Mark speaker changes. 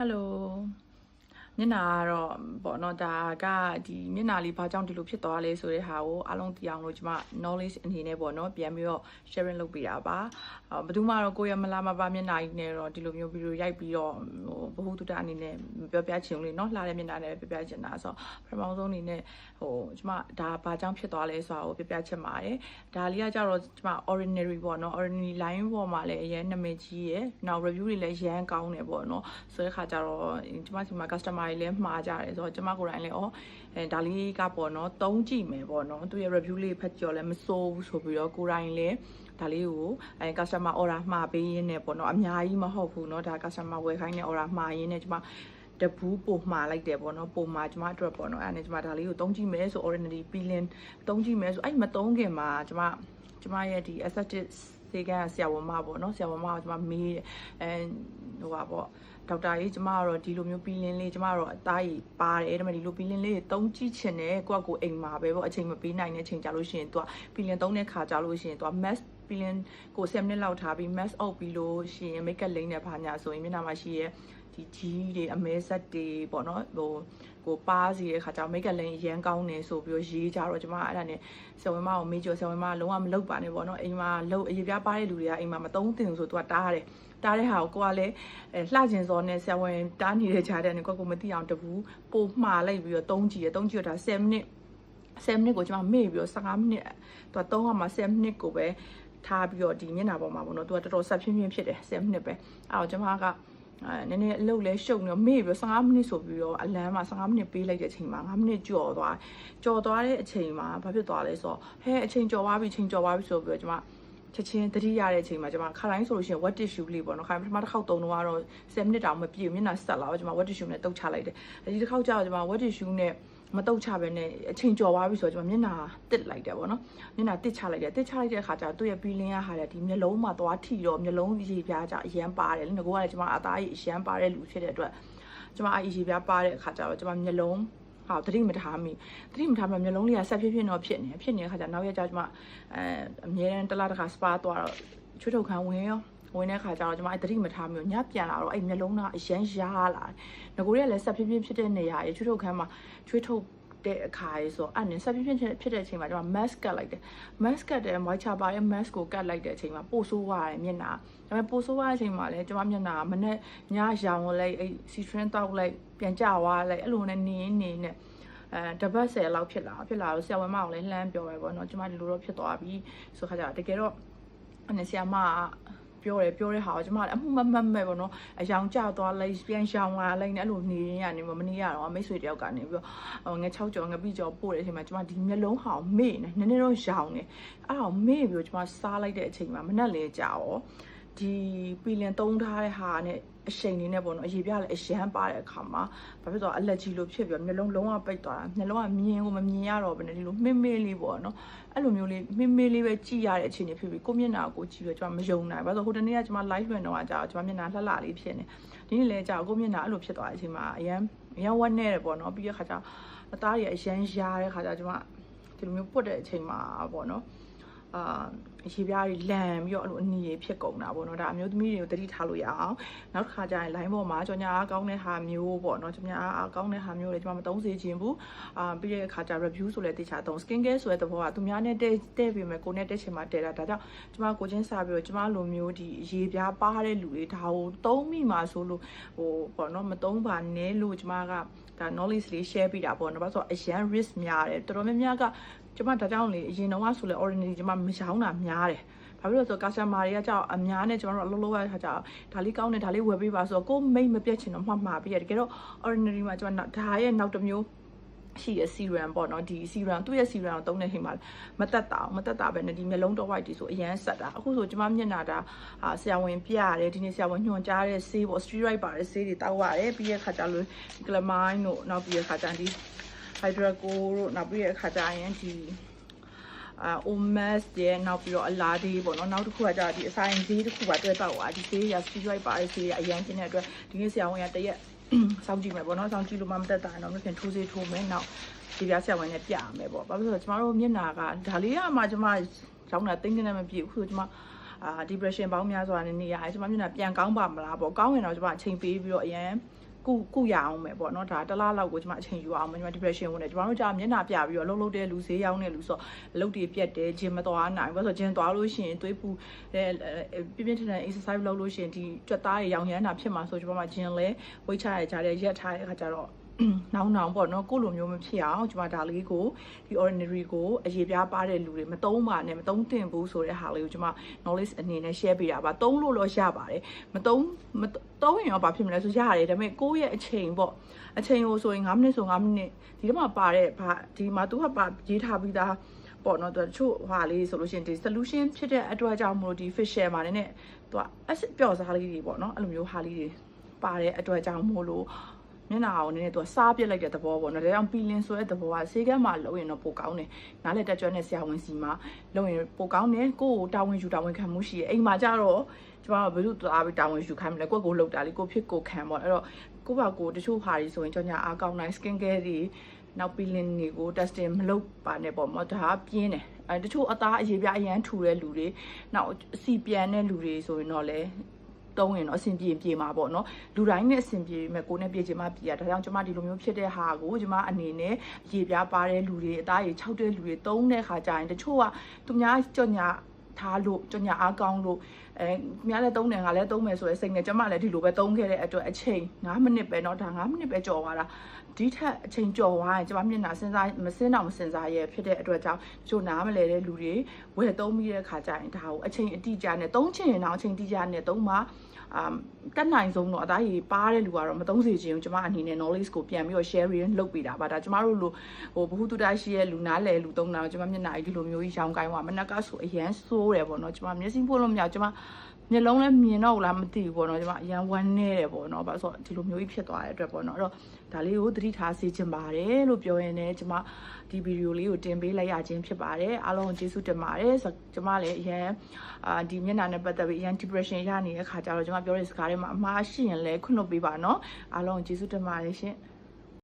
Speaker 1: Hello မျက်နှာကတော့ပေါ့နော်ဒါကဒီမျက်နှာလေးဘာကြောင့်ဒီလိုဖြစ်သွားလဲဆိုတဲ့ဟာကိုအားလုံးသိအောင်လို့ကျွန်မ knowledge အနေနဲ့ပေါ့နော်ပြန်ပြီးတော့ sharing လုပ်ပေးတာပါဘယ်သူမှတော့ကိုယ့်ရဲ့မလားမပါမျက်နှာကြီးနဲ့တော့ဒီလိုမျိုးဗီဒီယိုရိုက်ပြီးတော့ဘဟုတုတအနေနဲ့ပြောပြချင်လို့နော်လှတဲ့မျက်နှာနဲ့ပြောပြချင်တာဆိုပထမဆုံးအနေနဲ့ကျွန်မဒါဘာကြောင့်ဖြစ်သွားလဲဆိုတာကိုပြောပြချင်ပါတယ်ဒါလေးကကြတော့ကျွန်မ ordinary ပေါ့နော် ordinary line ပေါ်မှာလည်းအရင်နာမည်ကြီးရယ်နောက် review တွေလည်းရမ်းကောင်းတယ်ပေါ့နော်ဆိုတဲ့ခါကျတော့ကျွန်မဒီမှာ customer တွေလည်းမှားကြတယ်ဆိုတော့ကျွန်မကိုယ်တိုင်လည်းဒါလေးကပေါ့နော်သုံးကြည့်မယ်ပေါ့နော်သူရဲ့ review လေးဖတ်ကြည့်တော့လည်းမစိုးဘူးဆိုပြီးတော့ကိုယ်တိုင်လည်းဒါလေးကိုcustomer order မှာပေးရင်းနဲ့ပေါ့နော်အများကြီးမဟုတ်ဘူးเนาะဒါ customer ဝယ်ခိုင်းတဲ့ order မှာရင်းနဲ့ကျွန်မတပူးပို့မှာလိုက်တယ်ပေါ့နော်ပို့မှာကျွန်မအတွက်ပေါ့နော်အဲ့ဒါနဲ့ကျွန်မဒါလေးကိုသုံးကြည့်မယ်ဆို ordinary peeling သုံးကြည့်မယ်ဆိုအဲ့မသုံးခင်မှာကျွန်မရဲ့ဒီ aesthetic စေကဆရာဝန်မပေါ့နော်ဆရာဝန်မကိုကျွန်မမေးဟိုပါပေါ့ဒေါက်တာကြီးကျွန်မကတော့ဒီလိုမျိုးပီလင်းလေးကျွန်မကတော့အသားကြီးပါတယ်ဒါပေမဲ့ဒီလိုပီလင်းလေးတွေသုံးကြည့်ချင်တယ်ကိုယ့်ကိုအိမ်မှာပဲပေါ့အချိန်မပေးနိုင်တဲ့အချိန်ကြာလို့ရှိရင်သူကပီလင်းသုံးတဲ့ခါကြာလို့ရှိရင်သူက mask ပီလင်းကို10မိနစ်လောက်ထားပြီး mask အုပ်ပြီးလို့ရှိရင် make up လိမ့်တဲ့ဘာညာဆိုရင်မျက်နှာမှာရှိရဲ့ဒီကြီးတွေအမဲဆက်တွေပေါ့နော်ကိုပါးစီတဲ့ခါကျတော့ make up လိမ့်ရမ်းကောင်းနေဆိုပြီးရေးကြတော့ကျွန်မအဲ့ဒါနဲ့ဆရာဝန်မကိုမေးကြဆရာဝန်မကလုံးဝမလုပ်ပါနဲ့ပေါ့နော်အိမ်မှာအရေးပြားပါတဲ့လူတွေကအိမ်မှာမသုံးသင့်ဘူးဆိုသူကတားရတယ်တားတဲ့ဟာကိုကိုကလည်းလှကျင်စောနဲ့ဆရာဝန်တားနေတဲ့ခြားတဲ့နဲ့ကိုမသိအောင်တပူပို့မှားလိုက်ပြီးတော့သုံးကြည့်တော့ဒါ10မိနစ်ကိုကျွန်မမေ့ပြီးတော့15မိနစ်သူကသုံးရမှာ10မိနစ်ကိုပဲထားပြီးတော့ဒီမျက်နှာပေါ်မှာပေါ့နော်သူကတော်တော်ဆက်ဖြင်းဖြင်းဖြစ်တယ်10မိနစ်ပဲအဲ့တော့ကျွန်မကနည်းနည်းအလုပ်လဲရှုပ်နေတော့မေ့ပြီး15မိနစ်ဆိုပြီးတော့အလန်းမှာ15မိနစ်ပေးလိုက်တဲ့အချိန်မှာ5မိနစ်ကြော်သွားတဲ့အချိန်မှာဘာဖြစ်သွားလဲဆိုတော့အချိန်ကြော်သွားပြီဆိုပြီးတော့ကျွန်မချက်ချင်းတတိရတဲ့အချိန်မှာကျွန်မခါတိုင်းဆိုလို့ရှိရင် wet tissue လေးပေါ့နော်ခါပထမတစ်ခေါက်တုံတော့10မိနစ်တောင်မပြည့်မျက်နှာဆက်လာတော့ကျွန်မ wet tissue နဲ့တုပ်ချလိုက်တယ်ဒီတစ်ခေါက်ကျတော့ကျွန်မ wet tissue နဲ့မတုတ်ချပဲနဲ့အချိန်ကျော်သွားပြီဆိုတော့ကျွန်မမျက်နှာတစ်လိုက်တယ်ပေါ့နော်မျက်နှာတစ်ချလိုက်တဲ့အခါကျတော့သူ့ရဲ့ peeling ဟာလည်းဒီမျက်လုံးမှာသွားထိတော့မျက်လုံးရေပြားကြအရန်ပါတယ်လေငါကလည်းကျွန်မအသားကြီးအရန်ပါတဲ့လူဖြစ်တဲ့အတွက်ကျွန်မရေပြားပါတဲ့အခါကျတော့ကျွန်မမျက်လုံးသတိမထားမိမျက်လုံးလေးကဆက်ဖြစ်တော့ဖြစ်နေတဲ့အခါကျနောက်ရက်ကျကျွန်မအမြဲတမ်းတစ်လတစ်ခါ spa သွားတော့ချွေးထုတ်ခန်းဝင်တဲ့ခါကျတော့ကျွန်မသတိမထားမိညပြန်လာတော့မျက်လုံးကအရန်ရားလာငါကလည်းဆက်ဖြစ်တဲ့နေရာရေချွေးထုတ်ခန်းမှာချွေးထုတ်တဲ့အခါရေးဆိုအဲ့နဲ့ဆက်ဖြစ်တဲ့အချိန်မှာကျွန်မ mask ကတ်လိုက်တယ် mask ကတ်တယ် moisture ပါတဲ့ mask ကိုကတ်လိုက်တဲ့အချိန်မှာပိုဆိုးသွားတယ်မျက်နှာဒါပေမဲ့ပိုဆိုးသွားတဲ့အချိန်မှာလည်းကျွန်မမျက်နှာမနဲ့ညရောင်လိုက်citron တောက်လိုက်ပြန်ကျသွားလိုက်အဲ့လိုနဲ့နေတပတ်10လောက်ဖြစ်လာတော့ဆရာဝန်မကိုလည်းလှမ်းပြောပဲပေါ့နော်ကျွန်မဒီလိုတော့ဖြစ်သွားပြီဆိုခါကျတကယ်တော့အဲ့ဆရာမကပြောတဲ့ဟာကိုကျွန်မလည်းအမှုမမှတ်မဲ့ပေါ့နော်အယောင်ကျသွားလိုက်ပြန်ရှောင်လာလိုက်နဲ့အဲ့လိုနေရင်းကနေမနေရတော့မိတ်ဆွေတယောက်ကနေပြီးတော့ငါ6ကြော်ငပိကြော်ပို့တဲ့အချိန်မှာကျွန်မဒီမျက်လုံးဟောင်မေ့နေနည်းနည်းတော့ရောင်နေအဲ့တော့မေ့ပြီးတော့ကျွန်မစားလိုက်တဲ့အချိန်မှာမနှက်လဲကြာရောဒီပီလင်သုံးထားတဲ့ဟာနဲ့အရှိန်နေနဲ့ပေါ့နော်အရေပြားလည်းအရန်ပါတဲ့အခါမှာဘာဖြစ်သွားအလက်ကြီးလို့ဖြစ်ပြီးမျက်လုံးလုံးဝပိတ်သွားတာမျက်လုံးကမြင်ကိုမမြင်ရတော့ဘယ်နဲ့ဒီလိုမေ့လေးပေါ့နော်အဲ့လိုမျိုးလေးမေ့လေးပဲကြည့်ရတဲ့အခြေအနေဖြစ်ပြီးကိုမျက်နှာကိုကြည့်ပြီးကျွန်မမယုံနိုင်ဘာလို့ဟိုတနေ့ကကျွန်မ live ဝင်တော့ကြာကျွန်မမျက်နှာလှလှလေးဖြစ်နေဒီနေ့လည်းကြာကိုမျက်နှာအဲ့လိုဖြစ်သွားတဲ့အချိန်မှာအရန်ဝတ်နေတယ်ပေါ့နော်ပြီးရခါကျအသားတွေအရန်ရားတဲ့ခါကျကျွန်မဒီလိုမျိုးပုတ်တဲ့အချိန်မှာပေါ့နော်ရေပြားတွေလန်ပြီးတော့အဲ့လိုအနီးဖြစ်ကုန်တာပေါ့နော်ဒါအမျိုးသမီးတွေကိုတတိထားလို့ရအောင်နောက်တစ်ခါကျရင် line ပေါ်မှာကြော်ညာအားကောင်းတဲ့ဟာမျိုးပေါ့နော်ကြော်ညာအားကောင်းတဲ့ဟာမျိုးတွေကျွန်မမသုံးစေချင်ဘူးပြီးတဲ့အခါကျ review ဆိုလဲတခြားသုံး skin care ဆိုတဲ့သဘောကသူများနဲ့တဲ့ပြီးမယ်ကိုနဲ့တက်ချင်မှတဲ့တာဒါကြောင့်ကျွန်မကိုချင်းစားပြီးတော့ကျွန်မလိုမျိုးဒီရေပြားပါတဲ့လူတွေဒါကိုသုံးမိမှာဆိုလို့ပေါ့နော်မသုံးပါနဲ့လို့ကျွန်မကဒါ knowledge လေး share ပေးတာပေါ့နော်ဘာလို့ဆိုအရန် risk များတယ်တော်တော်များများကကျွန်မဒါကြောင့်လေအရင်တော့ဆိုလဲ ordinary ကျွန်မမရောင်းတာများတယ်ဘာဖြစ်လို့ဆို customer တွေကကြောက်အများနဲ့ကျွန်တော်တို့အလုပ်လုပ်ရတဲ့ခါကျတော့ဒါလေးကောင်းတယ်ဒါလေးဝယ်ပေးပါဆိုတော့ကိုမိတ်မပြတ်ချင်တော့မှားပြီးရတယ်တကယ်တော့ ordinary မှာကျွန်တော်ဒါရဲ့နောက်တစ်မျိုးရှိရ serum ပေါ့နော်ဒီ serum သူ့ရဲ့ serum ကိုသုံးတဲ့ချိန်မှာမတက်တာပဲနဲ့ဒီမျက်လုံးတော့ white ဒီဆိုအရန်ဆက်တာအခုဆိုကျွန်မမျက်နှာဒါဆရာဝန်ပြရတယ်ဒီနေ့ဆရာဝန်ညွှန်ကြားတဲ့ဆေးပေါ့ steroid ပါတဲ့ဆေးတွေတောက်ရတယ်ပြီးတဲ့ခါကျလို့ glamine တို့နောက်ပြီးတဲ့ခါကျဒီ hydraco တို့နောက်ပြီးတဲ့ခါကျရင်ဒီomas ရဲ့နောက်ပြီးတော့အလားသေးပေါ့နော်နောက်တစ်ခုကကြာဒီအဆိုင်ဈေးတစ်ခုပါတွဲတော့ဒီဈေးရ steroid ပါတဲ့ဈေးရအရန်ကျင်းတဲ့အတွက်ဒီနေ့ဆရာဝန်ကတရက်စောင့်ကြည့်မယ်ပေါ့နော်စောင့်ကြည့်လို့မှမတက်တာတော့မဖြစ်ထိုးစေးထိုးမယ်နောက်ဒီပြဆရာဝန်နဲ့ပြရမယ်ပေါ့ဘာလို့လဲဆိုတော့ကျမတို့မျက်နှာကဒါလေးကမှကျမရောင်းတာသိနေမပြည့်ဘူးဆိုကျမdepression ပေါင်းများစွာနဲ့နေရတယ်ကျမမျက်နှာပြန်ကောင်းပါမလားပေါ့ကောင်းရင်တော့ကျမအချိန်ပေးပြီးတော့အရန် ကုရအောင်မယ်ပေါ့နော်ဒါတလားလောက်ကိုကျွန်မအချိန်ယူအောင်မယ်ကျွန်မ depression ဝင်တယ်ကျွန်တော်တို့ကြာမျက်နှာပြပြီးတော့လှုပ်တဲ့လူဈေးရောက်တဲ့လူဆိုအလုပ်တွေပြတ်တယ်ဂျင်မသွားနိုင်ဘူးဆိုတော့ဂျင်သွားလို့ရှိရင်သွေးပူပြင်းထန်တဲ့ exercise လုပ်လို့ရှိရင်ဒီကြွက်သားတွေရောင်ရမ်းတာဖြစ်မှာဆိုကျွန်မဂျင်လဲဝိတ်ချရကြတဲ့ရက်ထားတဲ့အခါကျတော့နောင်ပေါ့နော်ကိုလိုမျိုးမဖြစ်အောင်ကျွန်မဒါလေးကိုဒီ ordinary ကိုအရေးပြားပါတဲ့လူတွေမသုံးပါနဲ့မသုံးသင့်ဘူးဆိုတဲ့ဟာလေးကိုကျွန်မ knowledge အနေနဲ့ share ပေးတာပါသုံးလို့တော့ရပါတယ်မသုံးရင်ရောဘာဖြစ်မလဲဆိုရတယ်ဒါပေမဲ့ကိုယ့်ရဲ့အချိန်ပေါ့အချိန်ကိုဆိုရင်9မိနစ်ဆို9မိနစ်ဒီထဲမှာပါတဲ့ဒီမှာသူကပါရေးထားပြီးသားပေါ့နော်သူတချို့ဟာလေးဆိုလို့ရှိရင်ဒီ solution ဖြစ်တဲ့အတွက်ကြောင့်မလို့ဒီ facial မှာလည်းသူက acid ပျော့စားလေးတွေပေါ့နော်အဲ့လိုမျိုးဟာလေးတွေပါတဲ့အတွက်ကြောင့်မို့လို့မျက်နှာကိုနည်းနည်းသူစားပြစ်လိုက်တဲ့သဘောပေါ့နော်ဒါကြောင့်ပီလင်ဆိုတဲ့သဘောကဆေးကမ်းမှာလုံးရင်တော့ပိုကောင်းတယ်နားလေတက်ကြွနဲ့ဆရာဝန်စီမှာလုံးရင်ပိုကောင်းတယ်ကိုယ့်ကိုတာဝန်ယူတာဝန်ခံမှုရှိရဲ့အိမ်မှာကြတော့ကျွန်တော်ကဘယ်လိုသွားပြီးတာဝန်ယူခိုင်းမလဲကိုယ့်ကိုလှုပ်တာလေကိုဖြစ်ကိုခံပေါ့အဲ့တော့ကိုယ့်ဘာကိုတချို့ဟာတွေဆိုရင်ကြောင်ညာအားကောင်းနိုင် skin care တွေနောက်ပီလင်တွေကို testing မလုပ်ပါနဲ့ပေါ့နော်ဒါကပြင်းတယ်တချို့အသားအရေးပြအရန်ထူတဲ့လူတွေနောက်အစီပြန်တဲ့လူတွေဆိုရင်တော့လေတုံးရင်တော့အဆင်ပြေမှာပေါ့နော်လူတိုင်းနဲ့အဆင်ပြေမဲ့ကိုနဲ့ပြေချင်မှပြေရဒါကြောင့်ကျွန်မဒီလိုမျိုးဖြစ်တဲ့ဟာကိုကျွန်မအနေနဲ့ရေပြားပါတဲ့လူတွေအသားရေ6တဲ့လူတွေတုံးတဲ့ခါကျရင်တချို့ကသူများကြော်ညာထားလို့ကြော်ညာအားကောင်းလို့များလည်းတုံးတယ်ငါလည်းတုံးမယ်ဆိုတဲ့စိတ်နဲ့ကျွန်မလည်းဒီလိုပဲတုံးခဲ့တဲ့အတွက်အချိန်9မိနစ်ပဲเนาะဒါ9မိနစ်ပဲကြော်သွားတာဒီထက်အချိန်ကြော်သွားရင်ကျွန်မမျက်နှာစဉ်းစားမစင်စားရဲဖြစ်တဲ့အတွက်ကြောင့်ချို့နားမလဲတဲ့လူတွေဝယ်သုံးပြီးတဲ့ခါကျရင်ဒါကိုအချိန်အတိအကျနဲ့သုံးချင်ရင်တော့အချိန်တိကျနဲ့သုံးပါတက်နိုင်ဆုံးတော့အသားကြီးပါတဲ့လူကတော့မသုံးစေချင်ဘူးကျွန်မအနေနဲ့ knowledge ကိုပြန်ပြီးတော့ sharing လုပ်ပေးတာပါဒါကျွန်မတို့လိုဘ ഹു တုတရှိရဲ့လူနားလဲလူသုံးတာကျွန်မမျက်နှာကြီးဒီလိုမျိုးကြီးရောင်းကိုင်းသွားမနက်ကဆိုအရန်ဆိုးတယ်ပေါ့နော်ကျွန်မမျက်စိပွင့်လို့မရကျွန်မမျက်လုံးလည်းမြင်တော့လားမသိဘူးပေါ့နော်ကျွန်မအရန်ဝမ်းနေတယ်ပေါ့နော်ဘာလို့ဆိုဒီလိုမျိုးကြီးဖြစ်သွားတဲ့အတွက်ပေါ့နော်အဲ့တော့ဒါလေးကိုသတိထားစေချင်ပါတယ်လို့ပြောရင်းနဲ့ကျွန်မဒီဗီဒီယိုလေးကိုတင်ပေးလိုက်ရခြင်းဖြစ်ပါတယ်အားလုံးကျေးဇူးတင်ပါတယ်ကျွန်မလည်းအရန်ဒီမျက်နှာနဲ့ပတ်သက်ပြီးအရန် depression ရနေတဲ့ခါကျတော့ကျွန်မပြောတဲ့စကားတွေမှာအမှားရှိရင်လည်းခွင့်လွှတ်ပေးပါနော်အားလုံးကျေးဇူးတင်ပါတယ်ရှင်